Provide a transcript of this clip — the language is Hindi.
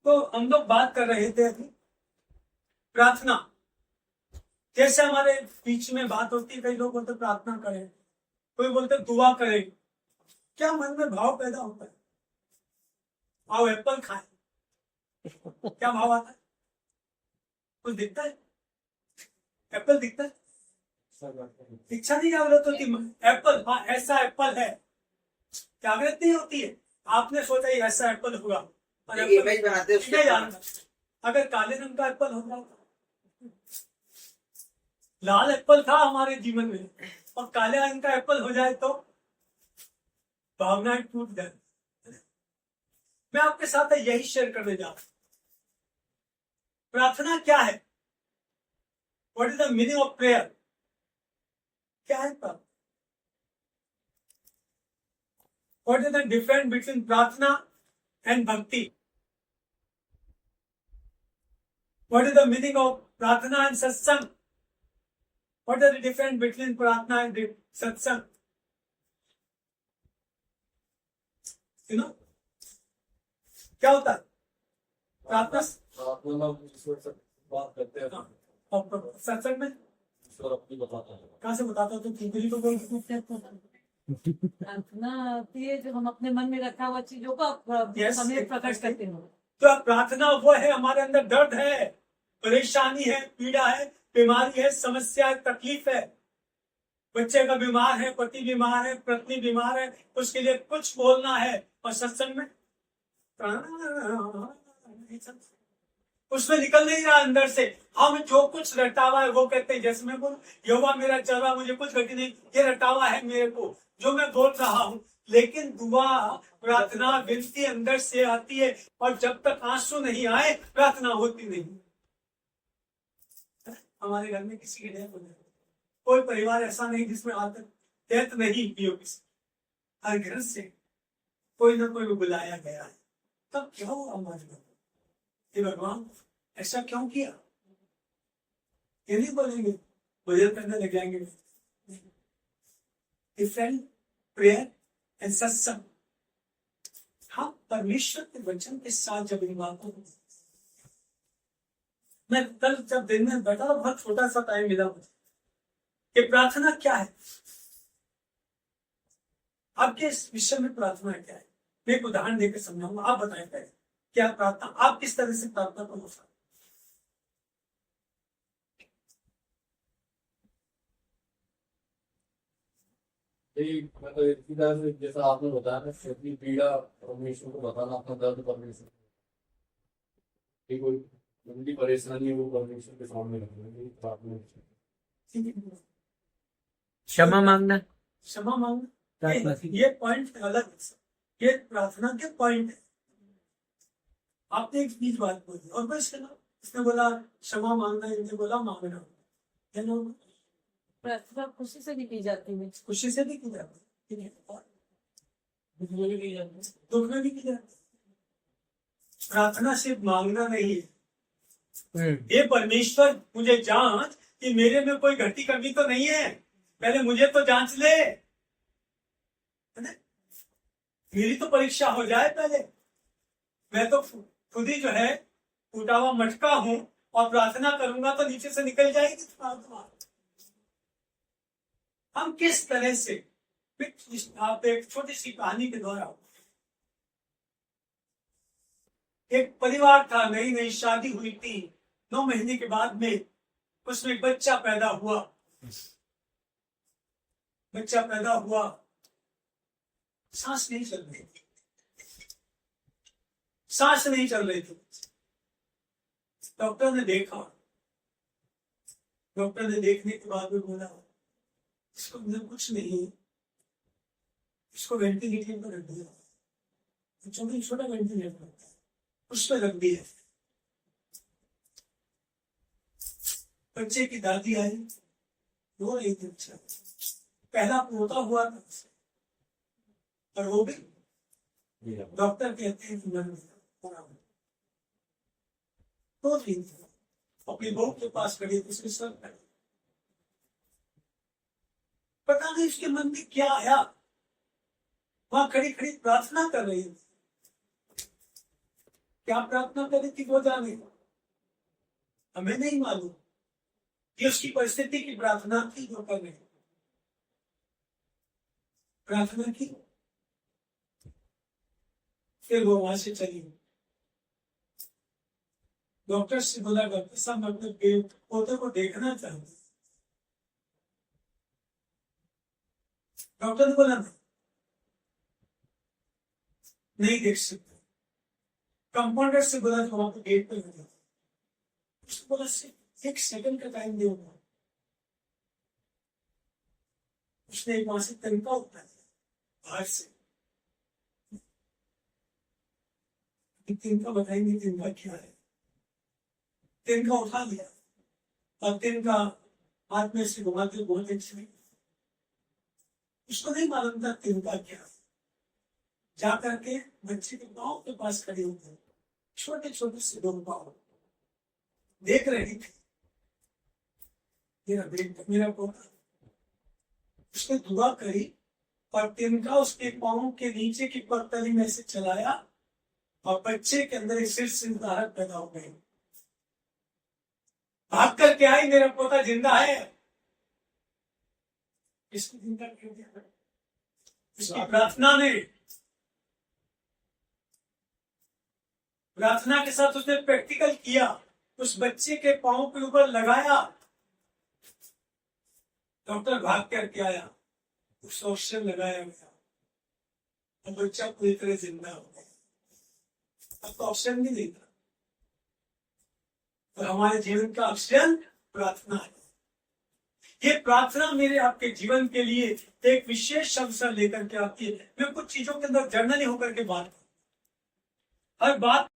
तो हम लोग बात कर रहे थे अभी प्रार्थना। जैसे हमारे बीच में बात होती है, कई लोग बोलते प्रार्थना करें, कोई बोलते दुआ करें। क्या मन में भाव पैदा होता है? आओ एप्पल खाएं, क्या भाव आता है? कुछ दिखता है? एप्पल दिखता है? इच्छा नहीं जागृत होती? एप्पल, हाँ ऐसा एप्पल है, जागृत नहीं होती है। आपने सोचा ये ऐसा एप्पल होगा, और इमेज बनाते हैं उसके जानना। अगर काले रंग का एप्पल होता, लाल एप्पल था हमारे जीवन में, और काले रंग का एप्पल हो जाए तो भावनाएं टूट जाए। मैं आपके साथ यही शेयर करने जा रहा हूं। प्रार्थना क्या है? What is the meaning of prayer? क्या है प्रार्थना? What is the difference between प्रार्थना एंड भक्ति? What is the meaning of प्रार्थना एंड सत्संग? What is the difference between प्रार्थना एंड सत्संग? यू नो क्या होता है प्रार्थना? बात करते हैं और सत्संग में ईश्वर अपनी बताता है। कहाँ से बताता हूँ? तो खिचड़ी को बोल प्रार्थना होती है जो हम अपने मन में रखा हुआ चीजों को Yes. हमें प्रकट करते हैं। तो प्रार्थना वो है, हमारे अंदर दर्द है, परेशानी है, पीड़ा है, बीमारी है, समस्या है, तकलीफ है, बच्चे का बीमार है, पति बीमार है, पत्नी बीमार है, उसके लिए कुछ बोलना है। और सत्संग में उसमें निकल नहीं रहा अंदर से। हम जो कुछ रटावा है वो कहते हैं, जैसे मैं बोल यहोवा मेरा चरवाहा, मुझे कुछ घटी नहीं, ये रटावा है मेरे को जो मैं बोल रहा हूँ। लेकिन दुआ, प्रार्थना, विनती अंदर से आती है, और जब तक आंसू नहीं आए प्रार्थना होती नहीं। हमारे घर में किसी की डेथ हो जाए, कोई परिवार ऐसा नहीं जिसमें आज तक डेथ नहीं हुई हो किसी। हर घर से कोई ना कोई बुलाया गया है। तब क्यों हमारे घर भगवान ऐसा क्यों किया? ये नहीं बोलेंगे, भजन करने लग जाएंगे। डिफरेंट प्रेयर एंड सत्संग। हाँ, परमेश्वर के वचन के साथ जब इन बातों को, मैं कल जब दिन में बैठा, बहुत छोटा सा टाइम मिला मुझे कि प्रार्थना क्या है। आपके इस विषय में प्रार्थना क्या है, मैं एक उदाहरण देकर समझाऊंगा। आप बताएं पहले क्या प्रार्थना, आप किस तरह से प्रार्थना करो? इसी तरह से जैसा आपने बताया ना, अपनी पीड़ा परमेश्वर को बताना, अपना दर्द परमेश्वर को, कोई गंदी परेशानी है वो परमेश्वर के सामने रखना, क्षमा मांगना। क्षमा मांगना, ये पॉइंट अलग है। ये प्रार्थना के पॉइंट है। आपने एक बीच बात बोली, और बस इसने बोला क्षमा मांगना, इनने बोला मांगना। है ना? प्रार्थना खुशी से भी की जाती है, खुशी से भी की जाती है, दुख में भी की जाती है। दुख में भी की जाती है। प्रार्थना सिर्फ मांगना नहीं है। ये परमेश्वर मुझे जांच कि मेरे में कोई घटी कमी तो नहीं है, पहले मुझे तो जांच ले, मेरी तो परीक्षा हो जाए पहले। मैं तो खुद ही जो है टूटा हुआ मटका हूं, और प्रार्थना करूंगा तो नीचे से निकल जाएगी। हम किस तरह से, आप एक छोटी सी कहानी के द्वारा, एक परिवार था, नई नई शादी हुई थी, 9 महीने के बाद में उसमें एक बच्चा पैदा हुआ। बच्चा पैदा हुआ, सांस नहीं चल रही थी, सांस नहीं चल रही थी। डॉक्टर ने देखा, डॉक्टर ने देखने के बाद में बोला इसको मतलब कुछ नहीं, इसको वेंटिलेटर पर रख दिया। छोटा वेंटिलेटर होता है, उस पर रख दिया। बच्चे की दादी आई, रो रही थी, बच्चा पहला पोता हुआ था, और वो भी डॉक्टर कहते हैं तो अपनी बहू के पास खड़ी, उसके सर पर पता नहीं उसके मन में क्या आया, वहां खड़ी खड़ी प्रार्थना कर रही थी। क्या प्रार्थना करी थी वो जाने, हमें नहीं मालूम। ये उसकी परिस्थिति की प्रार्थना थी जो कर रही प्रार्थना की। फिर वो वहां से चली। डॉक्टर से बोला, डॉक्टर साहब मैं अपने पोते को देखना चाहूंगा। डॉक्टर ने बोला नहीं देख सकते। कंपाउंडर से बोला तो वहां पे गेट पे लगा। उसने बोला एक सेकंड का टाइम दे। उसने एक वहां से तिनका उठा दिया बाहर से। तिनका बताएंगे तिनका क्या है। तिनका उठा लिया और तिनका हाथ में से घुमाते बहुत अच्छे। उसको नहीं मालूम था तिनका क्या। जा करके बच्चे के पाँव के पास खड़े होते, छोटे छोटे से दो पाँव देख रही थी। मेरा पोता। उसने दुआ करी और तिनका उसके पाँव के नीचे की पगतली में से चलाया और बच्चे के अंदर एक सिर से धारक पैदा हो गई। भाग करके आई, मेरा पोता जिंदा है। इसको जिंदा क्यों दिया? इसकी प्रार्थना के साथ उसने प्रैक्टिकल किया। उस बच्चे के पांव के ऊपर लगाया। डॉक्टर भाग करके आया, उस ऑक्सीजन लगाया गया और बच्चा पूरी तरह जिंदा हो गया। अब तो ऑक्सीजन नहीं देता। और हमारे जीवन का ऑक्सीजन प्रार्थना है। ये प्रार्थना मेरे आपके जीवन के लिए एक विशेष अवसर लेकर के आती है। मैं कुछ चीजों के अंदर जर्नली होकर के बात हर बात